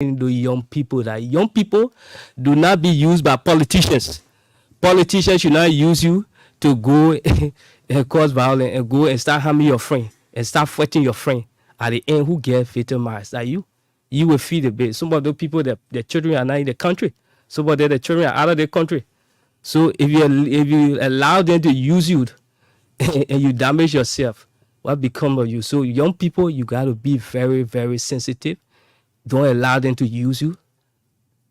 the young people that young people do not be used by politicians. Politicians should not use you to go and cause violence and go and start harming your friend and start fighting your friend. At the end, who get victimized? That you. You will feed the base. Some of those people, that their children are not in the country. Some of their children are out of the country. So if you allow them to use you and you damage yourself, what become of you? So young people, you got to be very, very sensitive. Don't allow them to use you.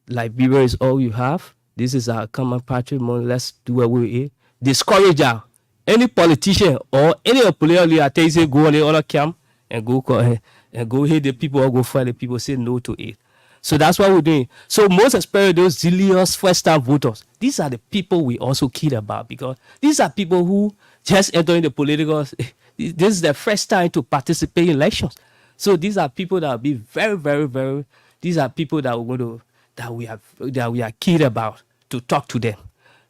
Liberia is all you have. This is our common patrimony. Let's do away with it. Discourage out any politician or any political leader. I tell you, say go on the other camp and go hit the people or go fight the people. Say no to it. So that's what we're doing. So most especially those zealous first-time voters. These are the people we also care about, because these are people who just entering the political. This is their first time to participate in elections. So these are people that will be very, very, very. These are people that we're going to that we are keen about to talk to them,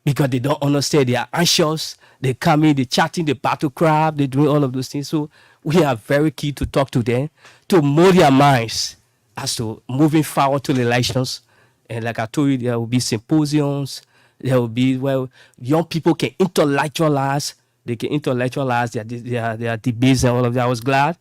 because they don't understand. They are anxious. They come in, they chatting, they battle crab, they doing all of those things. So we are very keen to talk to them, to mold their minds as to moving forward to the elections. And like I told you, there will be symposiums. There will be, well, young people can intellectualize. They can intellectualize their debates and all of that. I was glad.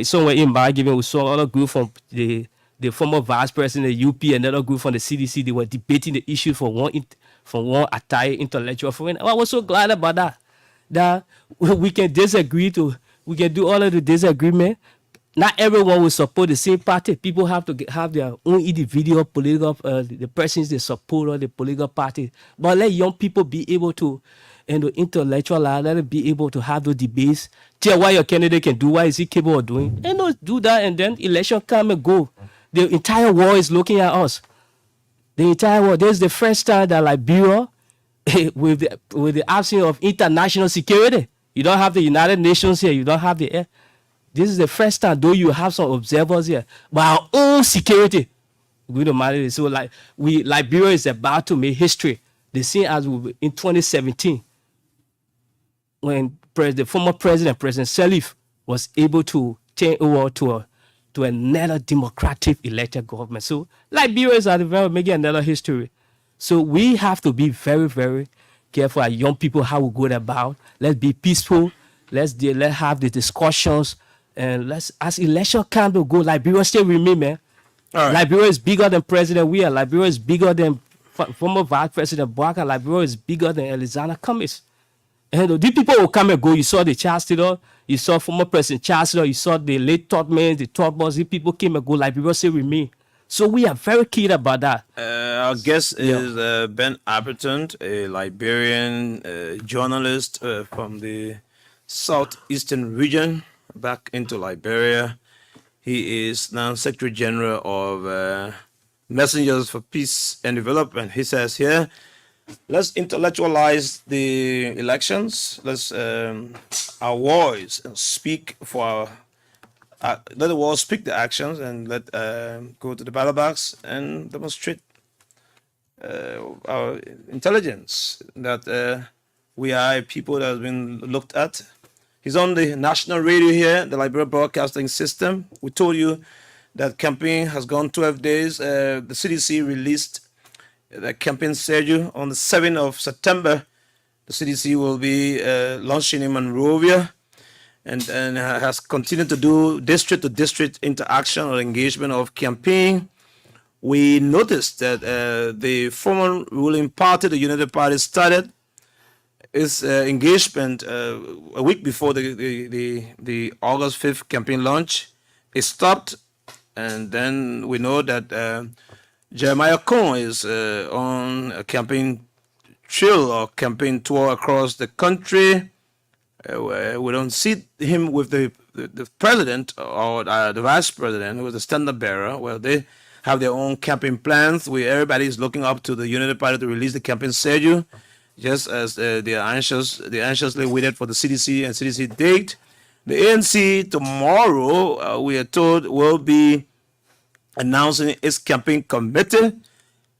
Somewhere in my giving, we saw other group from the former vice president of UP, another group from the CDC. They were debating the issue from one entire intellectual friend. I was so glad about that. That we can we can do all of the disagreement. Not everyone will support the same party. People have to have their own individual political, the persons they support or the political party. But let young people be able to, and the intellectualize, let them be able to have those debates. Tell what your candidate can do, what is he capable of doing. And not do that, and then election come and go. The entire world is looking at us. The entire world. This is the first time that Liberia, with the absence of international security, you don't have the United Nations here, you don't have the air. This is the first time, though you have some observers here, but our own security, we're going to manage it. So Liberia is about to make history. The same as in 2017, when the former president, President Sirleaf, was able to turn over to another democratic elected government. So Liberia is at the very making another history. So we have to be very, very careful as young people how we go about. Let's be peaceful. Let's have the discussions. And let's, as election come to go, Liberia still remain, man. All right. Liberia is bigger than President Weah. Liberia is bigger than former Vice President Bouaka. Liberia is bigger than Alexander Cummings. And these people will come and go. You saw the Chancellor, you saw former President Chancellor, you saw the late Todman, the Todboss. These people came and go. Liberia still remain. So we are very keen about that. Our guest is Ben Apperton, a Liberian journalist from the southeastern region, back into Liberia. He is now Secretary General of Messengers for Peace and Development. He says here, let's intellectualize the elections. Let's our voice and speak for let the world speak the actions, and let go to the ballot box and demonstrate our intelligence that we are a people that has been looked at. He's on the national radio here, the Liberia Broadcasting System. We told you that campaign has gone 12 days. The CDC released the campaign schedule on the 7th of September. The CDC will be launching in Monrovia, and has continued to do district to district interaction or engagement of campaign. We noticed that the former ruling party, the United Party, started its engagement a week before the August 5th campaign launch. It stopped, and then we know that Jeremiah Cohn is on a campaign trail or campaign tour across the country. We don't see him with the president or the vice president, who is the standard bearer. Well, they have their own campaign plans. Everybody is looking up to the United Party to release the campaign schedule, just as they anxiously waited for the CDC and CDC date. The ANC tomorrow, we are told, will be announcing its campaign committee,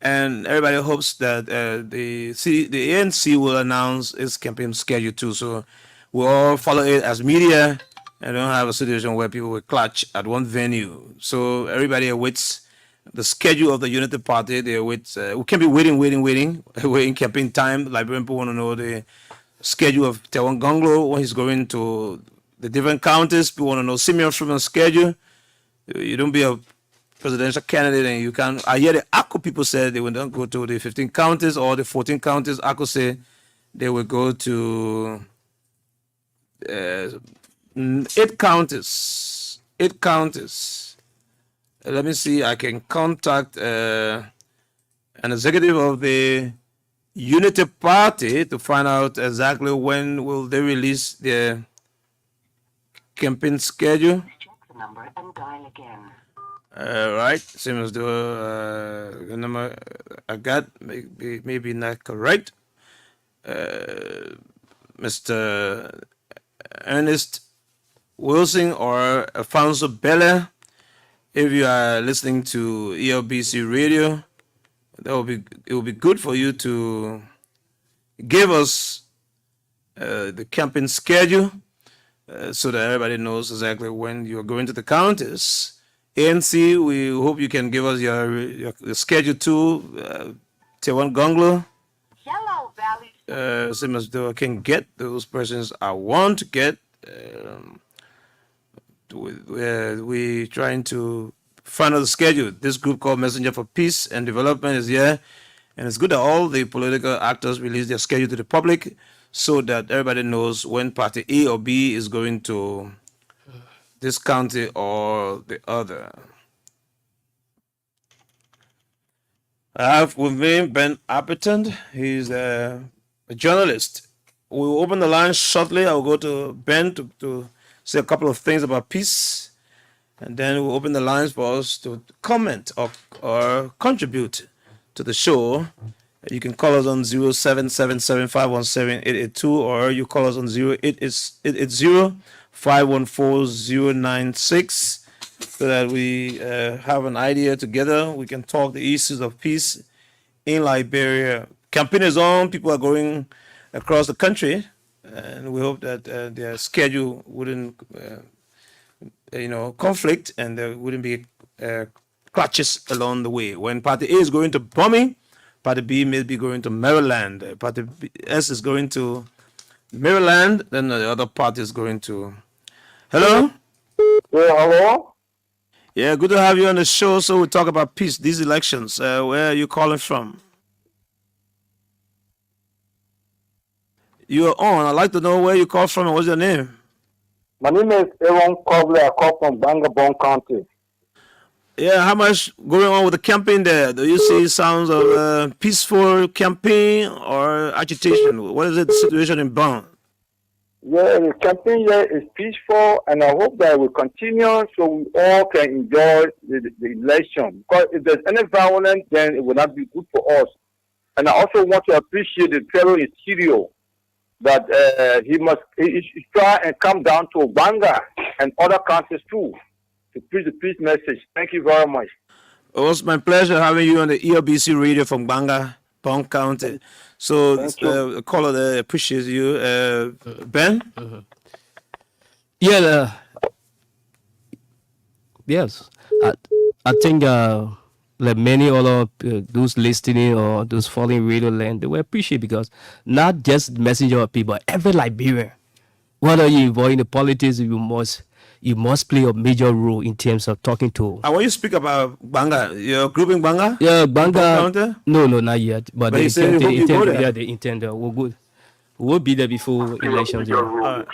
and everybody hopes that the ANC will announce its campaign schedule too. So we all follow it as media, and don't have a situation where people will clutch at one venue. So everybody awaits the schedule of the Unity Party. They wait. We can't be waiting. We're in campaign time. Liberian people want to know the schedule of Tewan Gonglo when he's going to the different counties. People want to know Simeon Freeman's schedule. You don't be a presidential candidate and you can. I hear the ACO people said they will not go to the 15 counties or the 14 counties. ACO say they will go to 8 counties. 8 counties. Let me see. I can contact an executive of the Unity Party to find out exactly when will they release their campaign schedule. Check the number and dial again. Right, same as the number I got, maybe not correct. Mr. Ernest Wilson or Alfonso Bella, if you are listening to ELBC radio, it will be good for you to give us the campaign schedule so that everybody knows exactly when you're going to the counties. ANC, we hope you can give us your schedule too. Tewan Gonglo. Yellow Valley. Same as though I can get those persons I want to get. We trying to find out the schedule. This group called Messenger for Peace and Development is here. And it's good that all the political actors release their schedule to the public so that everybody knows when party A or B is going to this county or the other. I have with me Ben Appeton. He's a journalist. We'll open the line shortly. I'll go to Ben to say a couple of things about peace. And then we'll open the lines for us to comment or contribute to the show. You can call us on 0777517882 or you call us on 0880-514-096 so that we have an idea together. We can talk the issues of peace in Liberia. Campaign is on. People are going across the country, and we hope that their schedule wouldn't, conflict, and there wouldn't be clutches along the way. When Party A is going to Bombing, Party B may be going to Maryland. Party S is going to Maryland. Then the other party is going to. Hello. Yeah, hello. Yeah, good to have you on the show. So we talk about peace, these elections. Where are you calling from? You're on. I'd like to know where you call from and what's your name? My name is Aaron Cobley. I call from Bangabong County. Yeah, how much going on with the campaign there? Do you see sounds of peaceful campaign or agitation? What is the situation in Bang? Yeah, the campaign here is peaceful, and I hope that it will continue so we all can enjoy the election. Because if there's any violence, then it will not be good for us. And I also want to appreciate the fellow in studio that he try and come down to Banga and other countries too to preach the peace message. Thank you very much. It was my pleasure having you on the ELBC radio from Banga, Bong County. So the caller there appreciates you. Ben? Yeah. Yes. I think like many other those listening or those following radio land, they will appreciate because not just messenger of people, every Liberian, whether you're involved in the politics, you must play a major role in terms of talking to. And when you speak about Banga, you're grouping Banga? Yeah, Banga. No, not yet. But they intend. They intend. We'll be there before elections. Hello.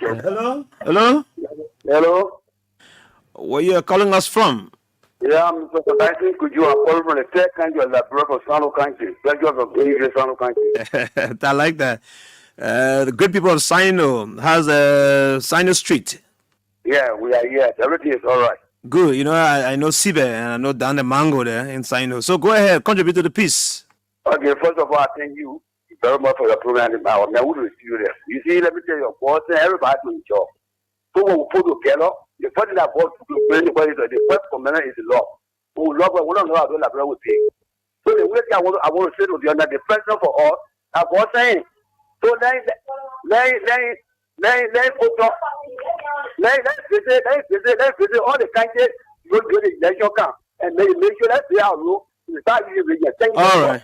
Hello. Where you calling us from? Yeah, I'm Mr. Tyson. Could you call from the third country of Liberia for Sano Country? Pleasure of being Sano Country. I like that. The good people of Sino has Sino Street. Yeah, we are here. Everything is all right. Good. You know, I know Sibe and I know Dan the Mango there in Sino. So go ahead, contribute to the peace. Okay, first of all, I thank you very much for your program. Now, we will see you there. You see, let me tell you, boss, everybody to enjoy. So when we put together, the first thing that boss to bring the first commandment is the law. We love what we don't know how to do with it. So the way I want to say to the other, the president for us, I was saying, so let's visit all the countries go to the election camp. and make sure that we are rule. We start using it. Thank you All very much. right.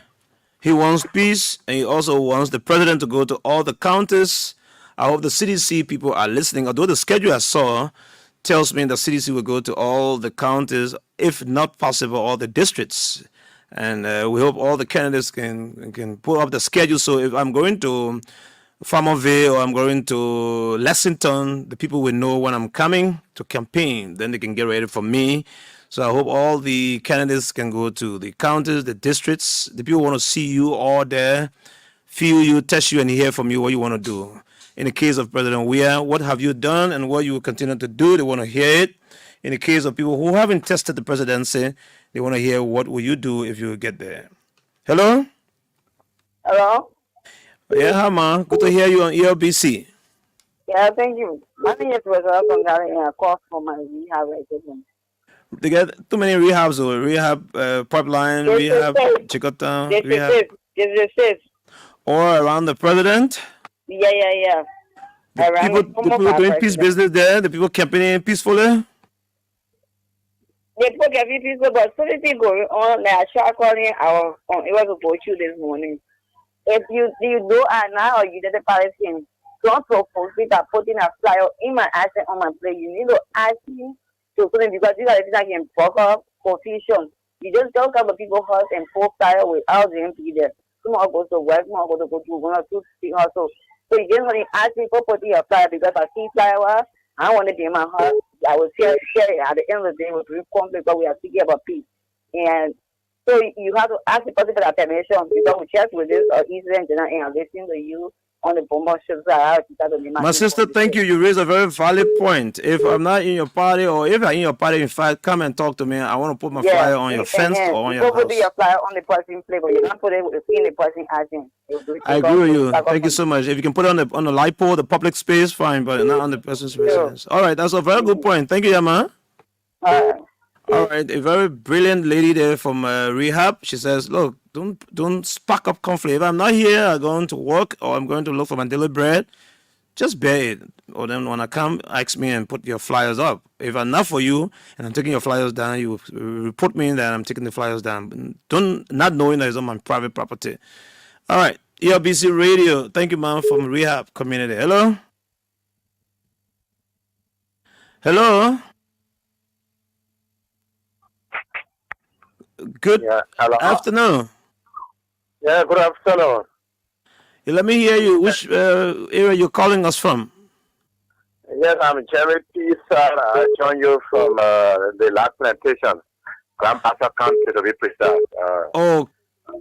He wants peace, and he also wants the president to go to all the counties. I hope the CDC people are listening. Although the schedule I saw tells me the CDC will go to all the counties, if not possible, all the districts. And we hope all the candidates can pull up the schedule. So if I'm going to Farmerville or I'm going to Lexington, the people will know when I'm coming to campaign. Then they can get ready for me. So I hope all the candidates can go to the counties, the districts. The people want to see you all there, feel you, test you, and hear from you what you want to do. In the case of President Weah, what have you done and what you will continue to do? They want to hear it. In the case of people who haven't tested the presidency, they want to hear what will you do if you get there. Hello? Hello? Yeah, hi, ma. Good to hear you on ELBC. Yeah, thank you. My name is Rosa from Ghana and I call for my rehab resident. They get too many rehabs, or rehab pipeline, This rehab is it. Chicota, This is rehab, it. This is it. or around the president. Yeah. The Around people doing peace business there, the people campaigning peacefully. They put every piece of but something going on. Like I tried calling our it was a virtue this morning. If you know now or you did the Palestine, don't propose it by putting a flyer in my accent on my plate. You need to ask me to put it because these are the things I can fuck up confusion. You just don't come to people's house and pull flyer without the MP there. Someone goes to work, someone goes to go to one or two speak also. So you just want to ask me for putting a flyer because I see flyer. I want to be in my heart. I will share it at the end of the day with conflict because we are speaking about peace. And so you have to ask the person for that permission because we check with this incident and I'm listening to you on the promotion side. My sister, thank you. You raised a very valid point. If I'm not in your party, or if I'm in your party, in fact, come and talk to me. I want to put my flyer on your fence or on your house. You put your flyer on the person play, but you don't put it in the person asking. I agree with you. Thank you so much. If you can put it on the light pole, the public space, fine, but not on the person's residence. All right, that's a very good point. Thank you, Yama. All right, a very brilliant lady there from rehab. She says, "Look, don't spark up conflict. If I'm not here, I'm going to work or I'm going to look for my daily bread. Just bear it. Or then when I come, ask me and put your flyers up. If I'm not for you and I'm taking your flyers down, you report me that I'm taking the flyers down. Not knowing that it's on my private property." All right, ELBC Radio. Thank you, man, from rehab community. Hello. Hello. Good afternoon. Yeah, good afternoon. Let me hear you. Which area you're calling us from? Yes, I'm Jerry P. I join you from the Last Plantation, Grand Bassa County to be precise.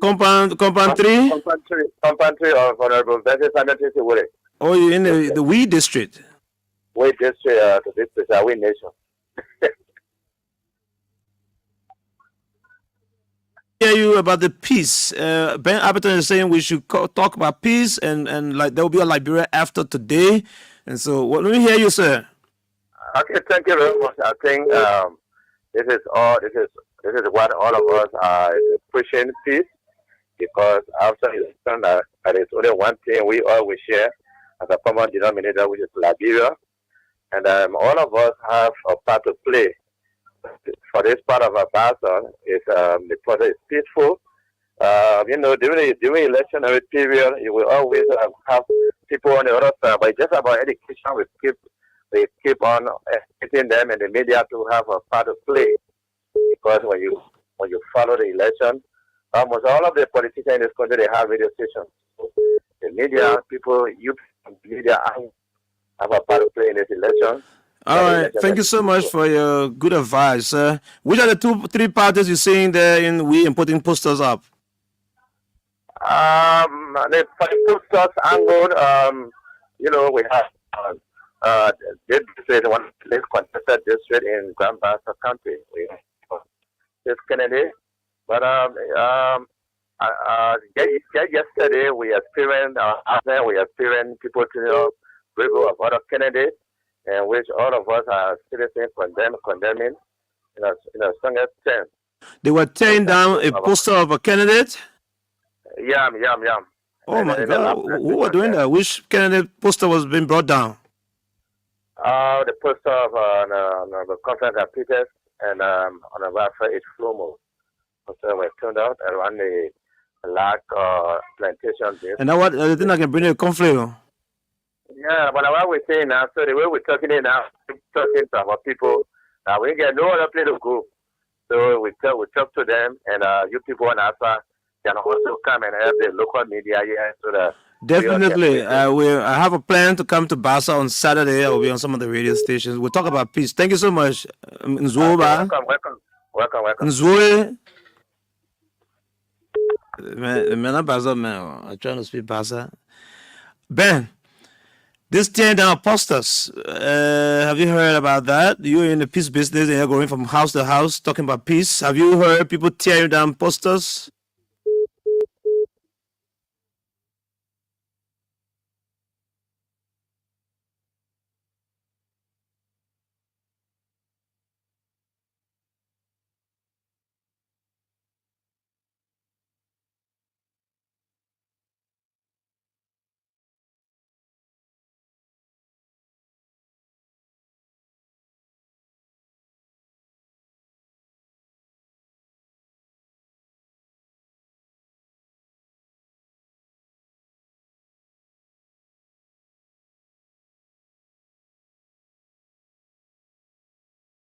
Compound 3? Compound 3 of Honorable Benson Sanity Wuri. Oh, you're in the Wee district? Wee district to be precise, Wee Nation. Hear you about the peace. Ben Appleton is saying we should talk about peace and like there will be a Liberia after today. And so let me hear you, sir. Okay, thank you very much. I think this is what all of us are pushing peace because after election there is only one thing we all will share as a common denominator, which is Liberia, and all of us have a part to play. For this part of our battle, is the process is peaceful. During electionary period, you will always have people on the other side, but just about education, we keep on educating them and the media to have a part to play. Because when you follow the election, almost all of the politicians in this country they have radio stations. The media media have a part to play in this election. All right. Thank you so much for your good advice. Which are the 3 parties you're seeing there in and putting posters up? The posters angled, we have this district, one place contested district in Grand Bassa County. We have this Kennedy. But yesterday we experienced people to people of other candidates. And which all of us are seriously condemning in a strong extent. They were tearing down a poster of a candidate? Yeah. Oh my God. Who were doing that? Which candidate poster was being brought down? The poster of the conference at Peters. and on the Wi-Fi it's slow mode. So we turned out around the large plantation there. And now what? The thing I can bring a conflict. Yeah, but what we're saying now, so the way we're talking it now, talking to our people, we get no other place to go. So we talk to them, and you people on Asa can also come and help the local media here so that. Definitely. I have a plan to come to Basa on Saturday. I will be on some of the radio stations. We'll talk about peace. Thank you so much. Nzoba. Welcome. Nzoe. Man, not Basa, man. I'm trying to speak Basa. Ben, this tearing down posters. Have you heard about that? You're in the peace business and you're going from house to house talking about peace. Have you heard people tearing down posters?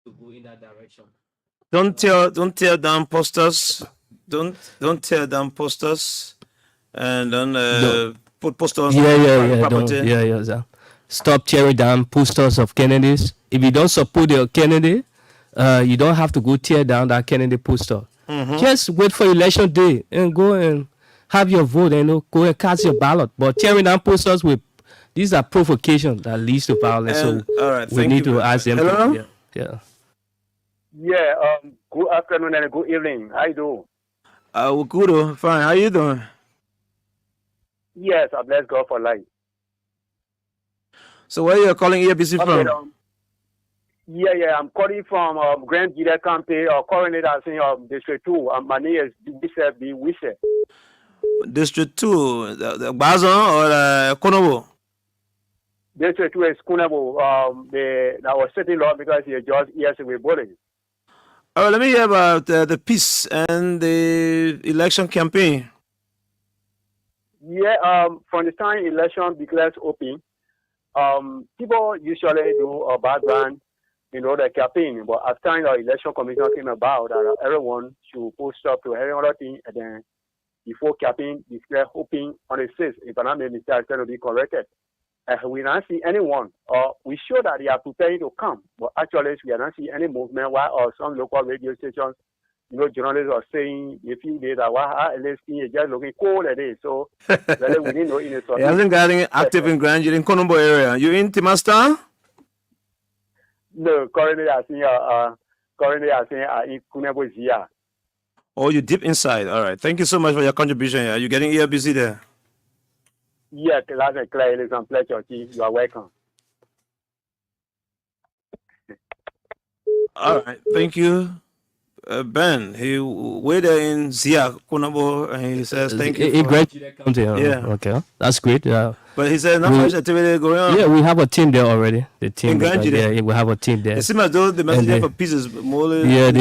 To go in that direction. Don't tear down posters. Don't tear down posters, and don't put posters on property. Yeah. Stop tearing down posters of candidates. If you don't support your candidate, you don't have to go tear down that candidate poster. Just wait for election day and go and have your vote and go and cast your ballot. But tearing down posters these are provocations that leads to violence. And, so all right, we need to ask them. Hello? Yeah. Yeah, good afternoon and good evening. How you doing? Good, fine. How you doing? Yes, I bless God for life. So where you calling ELBC Okay, from? I'm calling from Grand Gida County, currently that's in District 2. My name is Wise. District 2, the Bazan or Konobo? District 2 is Kunabo. I was sitting law because he just yesterday bullying. Oh, let me hear about the peace and the election campaign. Yeah, from the time election declares open, people usually do a background, the campaign. But as time the election commission came about, that everyone should post up to every other thing, and then before campaign declare open on the 6th, if I'm not mistake, it's going to be corrected. We don't see anyone, we show that they are preparing to come, but actually we are not seeing any movement. While some local radio stations, journalists are saying a few days that LSP is just looking cold at it. So really we need to in It hasn't got any active in Grand in Konombo area. You in Timasta? No, currently I think in Kunebo Zia. Oh, you deep inside. All right. Thank you so much for your contribution. Are you getting ELBC there? Yes, that's a clear example. You are welcome. All right. Thank you. Ben, he waited in Zia, Kunabo, and he says thank you. Yeah. Okay. That's great. Yeah. But he said not much activity going on. Yeah, we have a team there already. The team. Yeah, we have a team there. It seems as though the message for peace is more they're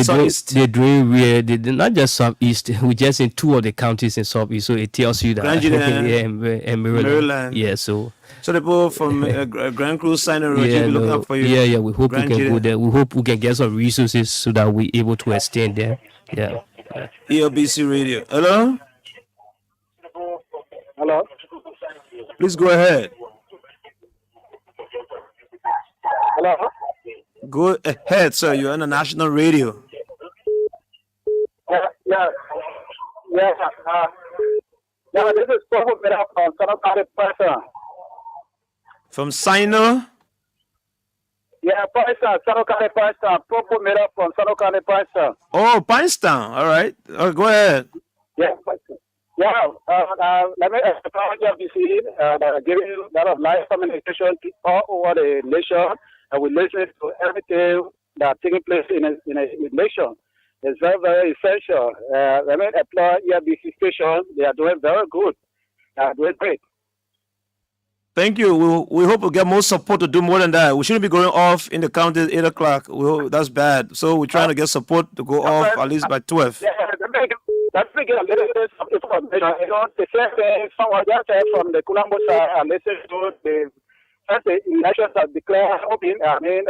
doing not just Southeast. We just in 2 of the counties in Southeast, so it tells you that. And Maryland. Yeah, so the people from Grand Cruz sign and look up for you. Yeah. We hope we can go there. We hope we can get some resources so that we're able to extend there. Yeah. ELBC Radio. Hello. Hello. Please go ahead. Hello. Go ahead, sir. You're on the national radio. Yeah. This is Provo from Sanokare Pasa. From Sino? Yeah, Pasa, Sanokare Pasa. Provo from Sanokare Pasa. Oh, Pinestown. All right. Go ahead. Yeah. Let me apologize giving a lot of live communication all over the nation, and we listen to everything that's taking place in a nation. It's very, very essential. Let me applaud ELBC station. They are doing very good. They are doing great. Thank you. We hope we'll get more support to do more than that. We shouldn't be going off in the county at 8 o'clock. That's bad. So we're trying to get support to go off at least by 12. Yeah, let me get a little bit of information. You know, they said someone just said from the Colombo side, and they said the first elections are declared open. Campaign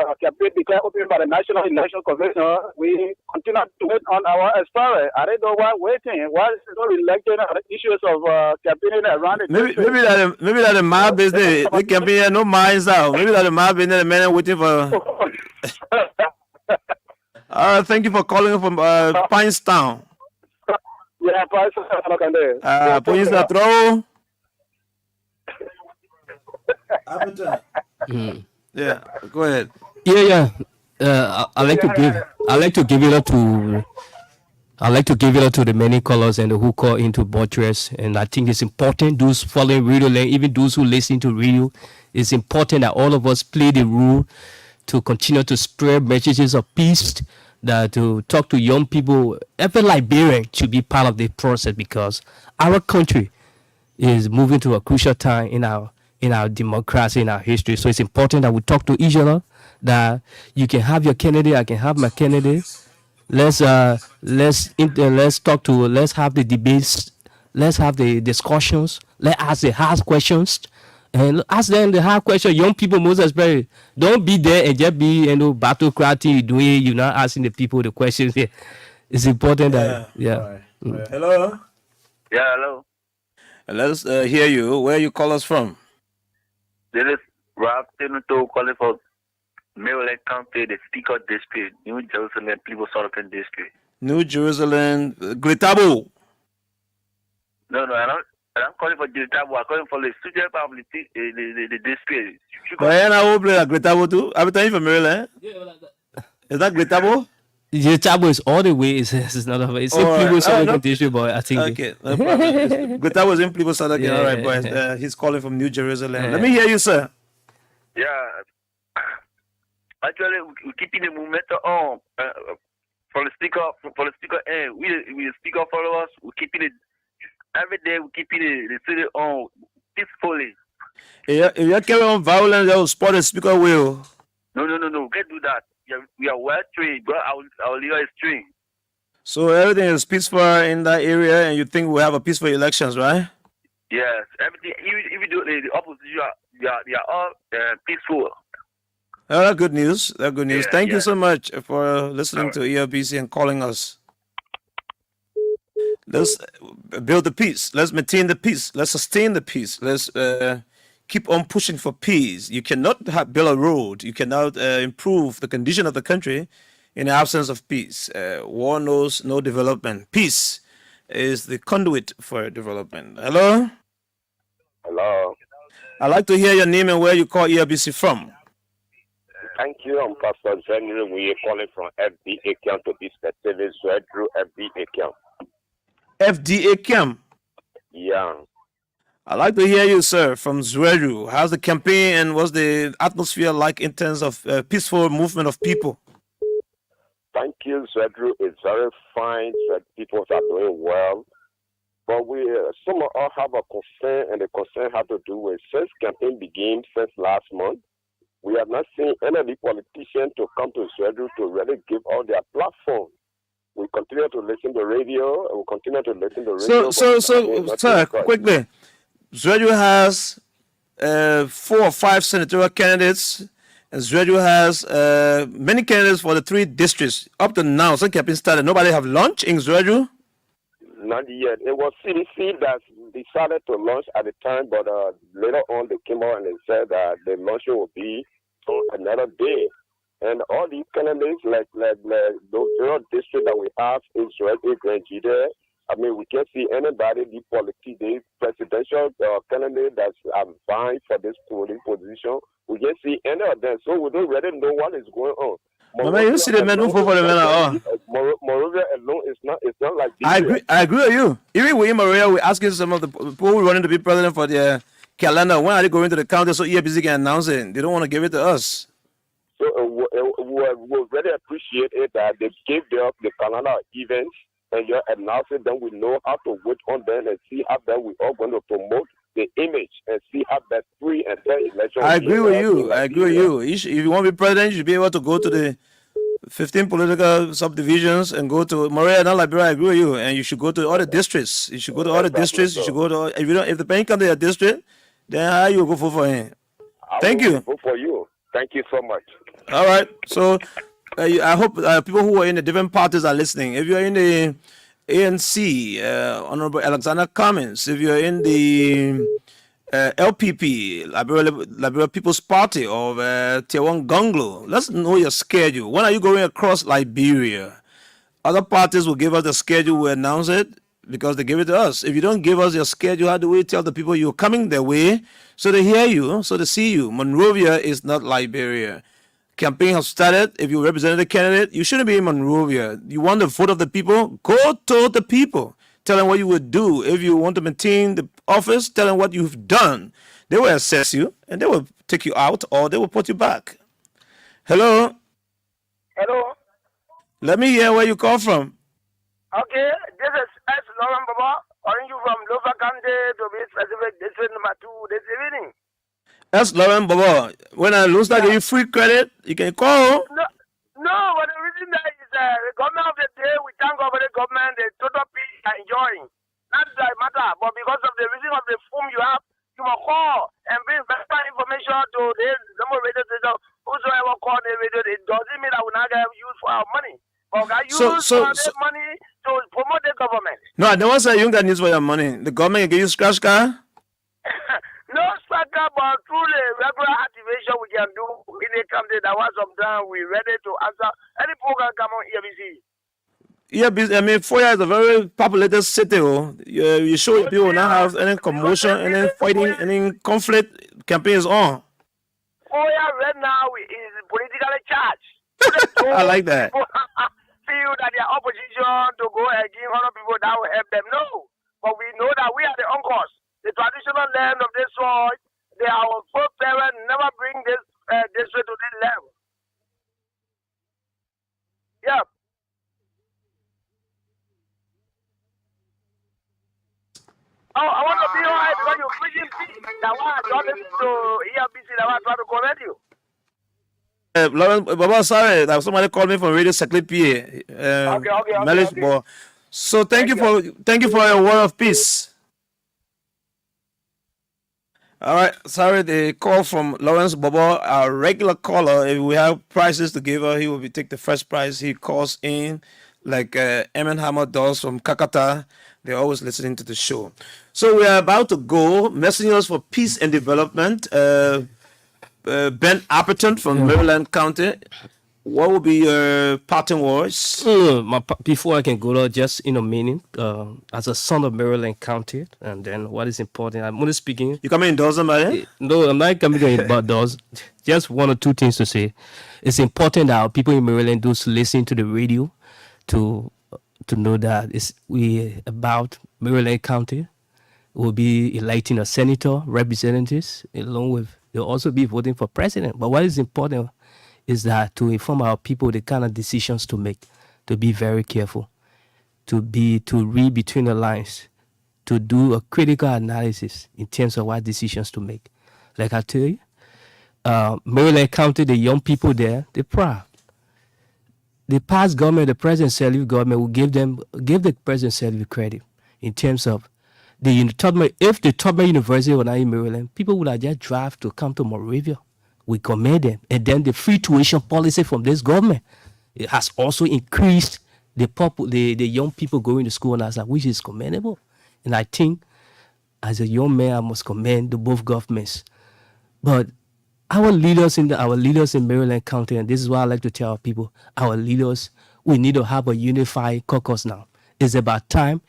declared open by the National Election Commission. We continue to wait on our expiry. I don't know why waiting. Why is no electing issues of campaigning around the Maybe that the my business. They campaign no minds out. Maybe that the my business. The man waiting for. Thank you for calling from Pinestown. Yeah, Police na throw. Yeah, go ahead. Yeah. I like to give it up to the many callers and who call into buttress. And I think it's important, those following radio, even those who listen to radio, it's important that all of us play the role to continue to spread messages of peace, that to talk to young people. Every Liberian should be part of the process, because our country is moving to a crucial time in our democracy, in our history. So it's important that we talk to each other, that you can have your candidate, I can have my candidate. Let's have the debates, let's have the discussions, let's ask the hard questions, and ask them the hard question. Young people most especially, don't be there and just be battlecrating doing, you're not asking the people the questions. It's important that Right. Hello. Yeah, hello. Let's hear you. Where you call us from? This is Rob Tinuto calling for Maryland County, the Speaker District, New Jerusalem, People Sullivan District. New Jerusalem, Glitabo. No, I'm calling for Glitabo. I'm calling for the student public, the district. I will play Glitabo too. I'm telling you from Maryland. Is that Glitabo? Glitabo is all the way. It's not a. It's in People Sullivan District, but I think. Okay, no problem. Glitabo is in People Sullivan. Yeah. All right, boys. He's calling from New Jerusalem. Let me hear you, sir. Yeah. Actually, we're keeping the momentum on for the speaker end. We the speaker followers. We're keeping it every day. We're keeping the city on peacefully. If you carry on violence, they will spot the speaker will. No. We can't do that. We are well trained, but our leader is trained. So everything is peaceful in that area, and you think we'll have a peaceful elections, right? Yes, everything. Even though the opposition, they are all peaceful. Oh, that's good news. That's good news. Yeah, Thank you so much for listening to ELBC and calling us. Let's build the peace. Let's maintain the peace. Let's sustain the peace. Let's keep on pushing for peace. You cannot build a road. You cannot improve the condition of the country in the absence of peace. War knows no development. Peace is the conduit for development. Hello? Hello. I'd like to hear your name and where you call ELBC from. Thank you. I'm Pastor General. We are calling from FDA camp to be specific. Through FDA camp. FDA camp? Yeah. I'd like to hear you, sir, from Zweru. How's the campaign and what's the atmosphere like in terms of peaceful movement of people? Thank you. Zwedru is very fine. People are doing well. But some of us have a concern, and the concern has to do with since campaign began since last month, we have not seen any of the politicians to come to Zwedru to really give out their platform. We continue to listen to radio, and we continue to listen to radio. So, sir, quickly, Zwedru has 4 or 5 senatorial candidates, and Zwedru has many candidates for the 3 districts. Up to now, since campaign started, nobody have launched in Zwedru? Not yet. It was CDC that decided to launch at the time, but later on they came out and they said that the launching will be on another day. And all these candidates, like those 0 districts that we have in Zwedru, Grand Jide, I mean, we can't see anybody, the presidential candidate that's vying for this position. We can't see any of them, so we don't really know what is going on. Moreover, you see the men who vote for the men at all. Moreover, alone, it's not like this. I agree with you. Even with Maria, we're asking some of the people who running to be president for their calendar. When are they going to the county so ELBC can announce it? They don't want to give it to us. So we really appreciate it that they gave the calendar events and you're announcing them. We know how to wait on them and see how them we are going to promote the image and see how that free and fair election. I agree with you. I agree with you. If you want to be president, you should be able to go to the 15 political subdivisions and go to Morea and Liberia. I agree with you. And you should go to all the districts. You should go to all the districts. You should go to if the pen come to your district, then how you go vote for him? Thank you. Vote for you. Thank you so much. All right. So I hope people who are in the different parties are listening. If you're in the ANC, Honorable Alexander Cummins, if you're in the LPP, Liberia People's Party, or Tiawan Gonglo, let's know your schedule. When are you going across Liberia? Other parties will give us the schedule, we announce it because they give it to us. If you don't give us your schedule, how do we tell the people you're coming their way so they hear you, so they see you? Monrovia is not Liberia. Campaign has started. If you represent the candidate, you shouldn't be in Monrovia. You want the vote of the people? Go to the people. Tell them what you would do. If you want to maintain the office, tell them what you've done. They will assess you and they will take you out or they will put you back. Hello? Hello? Let me hear where you call from. Okay, this is S. Lauren Baba, calling you from Lofa County to be specific, district number 2 this evening. That's Lauren Bobo. When I lose that, give you free credit, you can call. No, but the reason that is the government of the day, we thank God for the government, the total peace are enjoying. That's the matter. But because of the reason of the phone you have, you must call and bring better information to the number radio station. Whosoever call the radio, it doesn't mean that we not get used for our money. But I use money to promote the government. No, I don't say you got news for your money. The government can give you scratch card. No sucker, but through the regular activation we can do in the country that was sometime we ready to answer any program come on ELBC. Yeah, I mean, Foya is a very populated city. You show people not have any commotion, any fighting, any conflict. Campaign is on. Foya right now is politically charged. I like that. Feel that they are opposition to go and give 100 people that will help them. No, but we know that we are the uncles. The traditional land of this soil, our foreparents never bring this district to this level. Yep. Oh, I want to be alright because you're preaching peace. That's why I don't listen to ELBC. That's why I try to correct you. Lauren, Baba, sorry, that somebody called me from Radio Secretary PA. Okay. So thank you for your word of peace. All right, sorry, the call from Lawrence Bobo, our regular caller. If we have prizes to give her, he will take the first prize. He calls in like Emin Hammer does from Kakata. They're always listening to the show. So we are about to go. Messengers for Peace and Development, Ben Apperton from Maryland County. What will be your parting words? Before I can go there, just in a meaning, as a son of Maryland County, and then what is important, I'm only speaking. You coming indoors, somebody? No, I'm not coming indoors. Just one or two things to say. It's important that our people in Maryland do listen to the radio to know that we about Maryland County. Will be electing a senator, representatives, along with they'll also be voting for president. But what is important is that to inform our people the kind of decisions to make, to be very careful, to read between the lines, to do a critical analysis in terms of what decisions to make. Like I tell you, Maryland County, the young people there, they're proud. The past government, the present Selby government will give the present Selby credit in terms of if the Tubman University were not in Maryland, people would have just drive to come to Monrovia. We commend them. And then the free tuition policy from this government, it has also increased the young people going to school in Asa, which is commendable. And I think as a young man, I must commend the both governments. But our leaders in Maryland County, and this is what I like to tell our people, our leaders, we need to have a unified caucus now. It's about time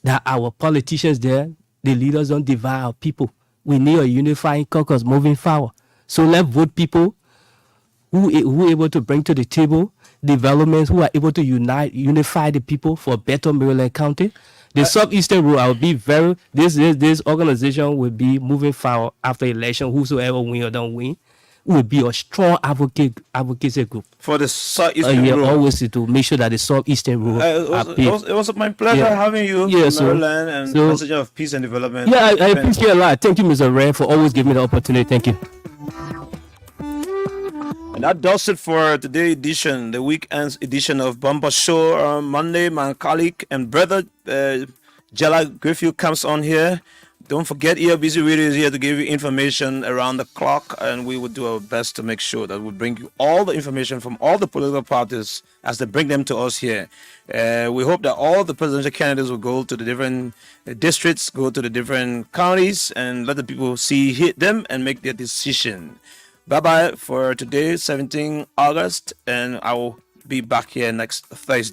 that our politicians there, the leaders don't divide our people. We need a unifying caucus moving forward. So let's vote people who are able to bring to the table developments, who are able to unify the people for a better Maryland County. The Southeastern Road, I will be this organization will be moving forward after election, whosoever win or don't win. who will be a strong advocacy group. For the Southeastern Yeah, Road. always to make sure that the Southeastern Road are paved. It was my pleasure Yeah. having you Yeah, in so- Maryland and so- Messenger of Peace and Development. Yeah, I appreciate a lot. Thank you, Mr. Ray, for always giving me the opportunity. Thank you. And that does it for today's edition, the weekend's edition of Bumper Show. On Monday, my colleague and brother Jella Griffith comes on here. Don't forget, ELBC Radio is here to give you information around the clock, and we will do our best to make sure that we bring you all the information from all the political parties as they bring them to us here. We hope that all the presidential candidates will go to the different districts, go to the different counties, and let the people hit them and make their decision. Bye-bye for today, 17 August, and I will be back here next Thursday.